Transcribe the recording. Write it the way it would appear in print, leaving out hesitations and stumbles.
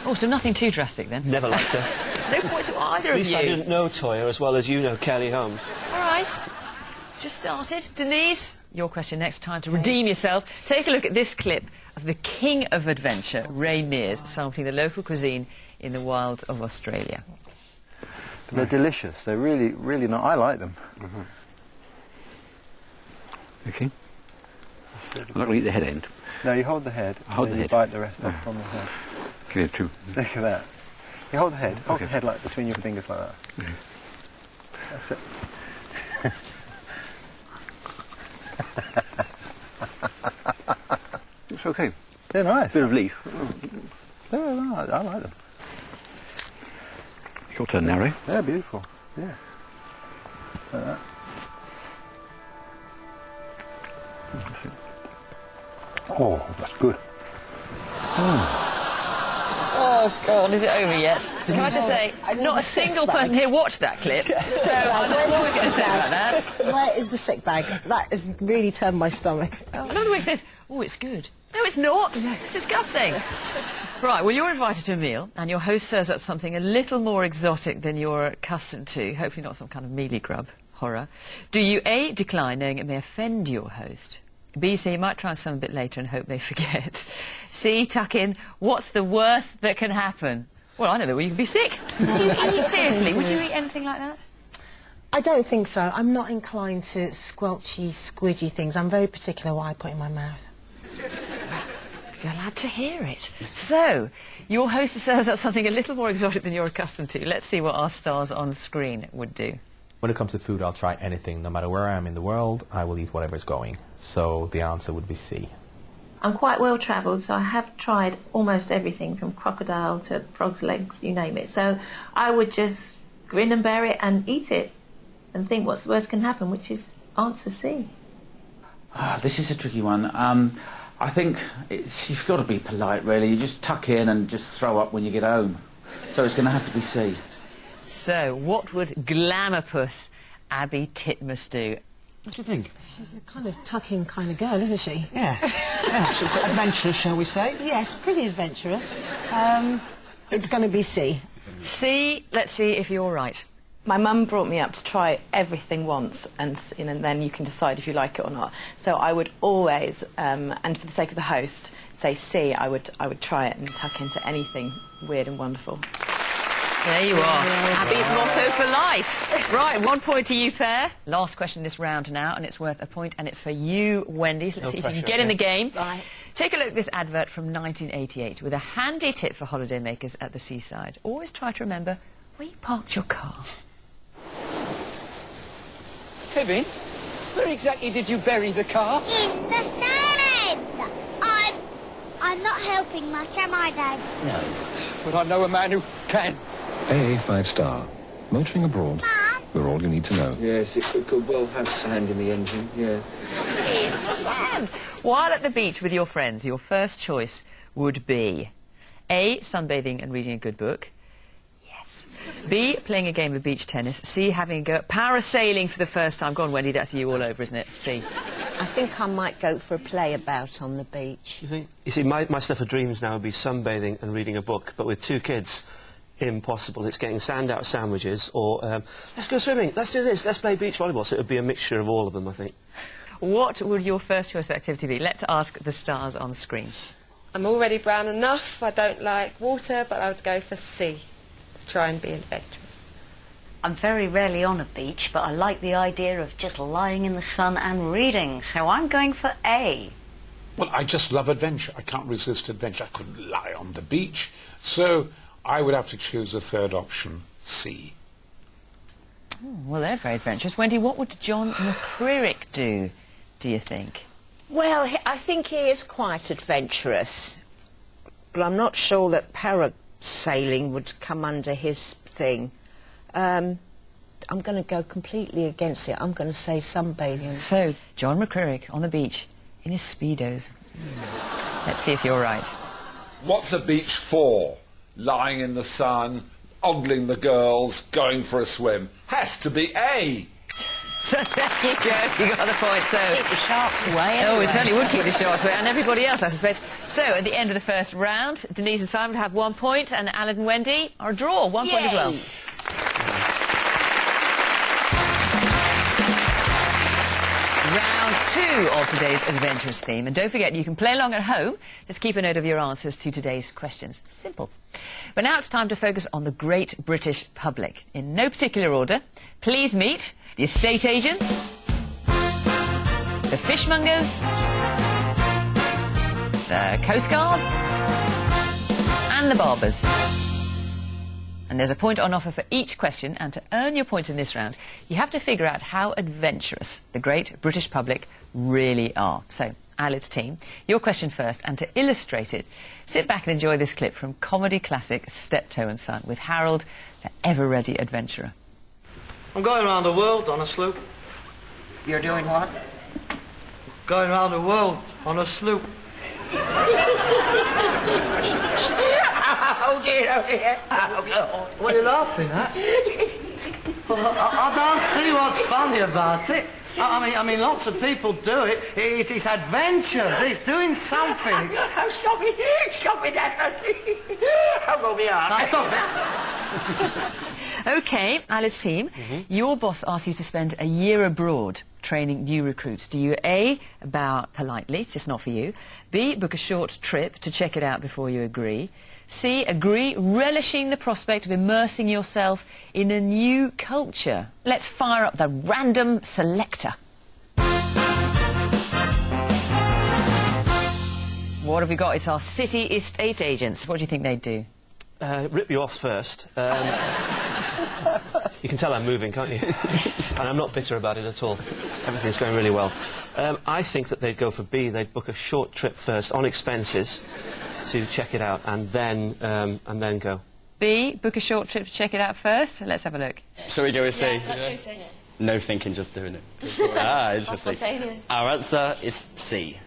Oh, so nothing too drastic then? Never liked her. No points for either of you. At least I didn't know Toyah as well as you know Kelly Holmes. All right. Just started. Denise, your question next. Time to redeem yourself. Take a look at this clip of the king of adventure, Ray Mears, sampling the local cuisine in the wilds of Australia. They're delicious. They're really, really not. I like them. Okay. I'm not going to eat the head end. No, you hold the head. Hold the and head. You bite the rest off from the head. Okay, too. Look at that. You hold the head. Hold the head like between your fingers like that. Okay. That's it. It's okay. They're nice. Bit of leaf. They're nice. I like them. Your turn now, Ray. They're beautiful. Yeah. Like that. Oh, that's good. Oh, God, is it over yet? Can I just say, not a single person here watched that clip, so I don't know what we're going to say about that. Where is the sick bag? That has really turned my stomach. Another way says, oh, it's good. No, it's not. It's disgusting. Right, well, you're invited to a meal, and your host serves up something a little more exotic than you're accustomed to, hopefully not some kind of mealy grub horror. Do you, A, decline, knowing it may offend your host? B, say you might try some a bit later and hope they forget? C, tuck in, what's the worst that can happen? Well, I know that you can be sick. Seriously, would you eat anything like that? I don't think so. I'm not inclined to squelchy, squidgy things. I'm very particular what I put in my mouth. You're allowed to hear it. So, your host serves up something a little more exotic than you're accustomed to. Let's see what our stars on screen would do. When it comes to food, I'll try anything. No matter where I am in the world, I will eat whatever's going. So the answer would be C. I'm quite well travelled, so I have tried almost everything from crocodile to frog's legs, you name it. So I would just grin and bear it and eat it and think what's the worst can happen, which is answer C. This is a tricky one. I think you've got to be polite, really. You just tuck in and just throw up when you get home. So it's going to have to be C. So, what would Glamourpuss Abby Titmus do? What do you think? She's a kind of tuck-in kind of girl, isn't she? Yeah. Yeah, she's adventurous, shall we say? Yes, pretty adventurous. It's going to be C. C, let's see if you're right. My mum brought me up to try everything once, and then you can decide if you like it or not. So I would always, and for the sake of the host, say C. I would try it and tuck into anything weird and wonderful. There you are. Abby's motto for life. Right, 1 point to you, pair. Last question this round now, and it's worth a point, and it's for you, Wendy. So let's see if you can get in the game. Right. Take a look at this advert from 1988 with a handy tip for holidaymakers at the seaside. Always try to remember where you parked your car. Kevin, where exactly did you bury the car? In the sand. I'm not helping much, am I, Dad? No, but I know a man who can. AA 5-star. Motoring abroad. Mum? We're all you need to know. Yes, it could well have sand in the engine, yeah. Sand. While at the beach with your friends, your first choice would be A, sunbathing and reading a good book. Yes. B, playing a game of beach tennis. C, having a go at parasailing for the first time. Go on, Wendy, that's you all over, isn't it? C. I think I might go for a playabout on the beach. You think? You see, my stuff of dreams now would be sunbathing and reading a book, but with 2 kids, impossible. It's getting sand out of sandwiches, or let's go swimming, let's do this, let's play beach volleyball. So it would be a mixture of all of them, I think. What would your first choice of activity be? Let's ask the stars on screen. I'm already brown enough. I don't like water, but I would go for C. Try and be adventurous. I'm very rarely on a beach, but I like the idea of just lying in the sun and reading, so I'm going for A. Well, I just love adventure. I can't resist adventure. I couldn't lie on the beach, so I would have to choose a third option, C. Oh, well, they're very adventurous. Wendy, what would John McCririck do you think? Well, I think he is quite adventurous, but I'm not sure that parasailing would come under his thing. I'm going to go completely against it. I'm going to say sunbathing. So, John McCririck on the beach in his Speedos. Let's see if you're right. What's a beach for? Lying in the sun, ogling the girls, going for a swim. Has to be A. So there you go, you got the point. So Keep the sharks away. Oh, it anyway. certainly would keep the sharks away, and everybody else, I suspect. So, at the end of the first round, Denise and Simon have 1 point, and Alan and Wendy are a draw, 1 point as well. Round 2 of today's adventurous theme, and don't forget, you can play along at home. Just keep a note of your answers to today's questions. Simple. But now it's time to focus on the great British public. In no particular order, please meet the estate agents, the fishmongers, the coast guards, and the barbers. And there's a point on offer for each question, and to earn your points in this round, you have to figure out how adventurous the great British public really are. So, Alad's team, your question first, and to illustrate it, sit back and enjoy this clip from comedy classic Steptoe and Son with Harold, the ever-ready adventurer. I'm going around the world on a sloop. You're doing what? Going around the world on a sloop. Oh dear, oh dear. Oh, What are you laughing at? I don't see what's funny about it. I mean, lots of people do it. It is adventure. It's doing something. Stop it, Dad. Hello, me Now, stop it. OK, Alad's team, your boss asks you to spend a year abroad training new recruits. Do you A, bow politely, it's just not for you, B, book a short trip to check it out before you agree, C, agree, relishing the prospect of immersing yourself in a new culture? Let's fire up the random selector. What have we got? It's our city estate agents. What do you think they'd do? Rip you off first. You can tell I'm moving, can't you? And I'm not bitter about it at all. Everything's going really well. I think that they'd go for B. They'd book a short trip first on expenses to check it out, and then go. B, book a short trip to check it out first. Let's have a look. Shall we go with C? Let's go see it. No thinking, just doing it. Ah, interesting. Spontaneous. Our answer is C.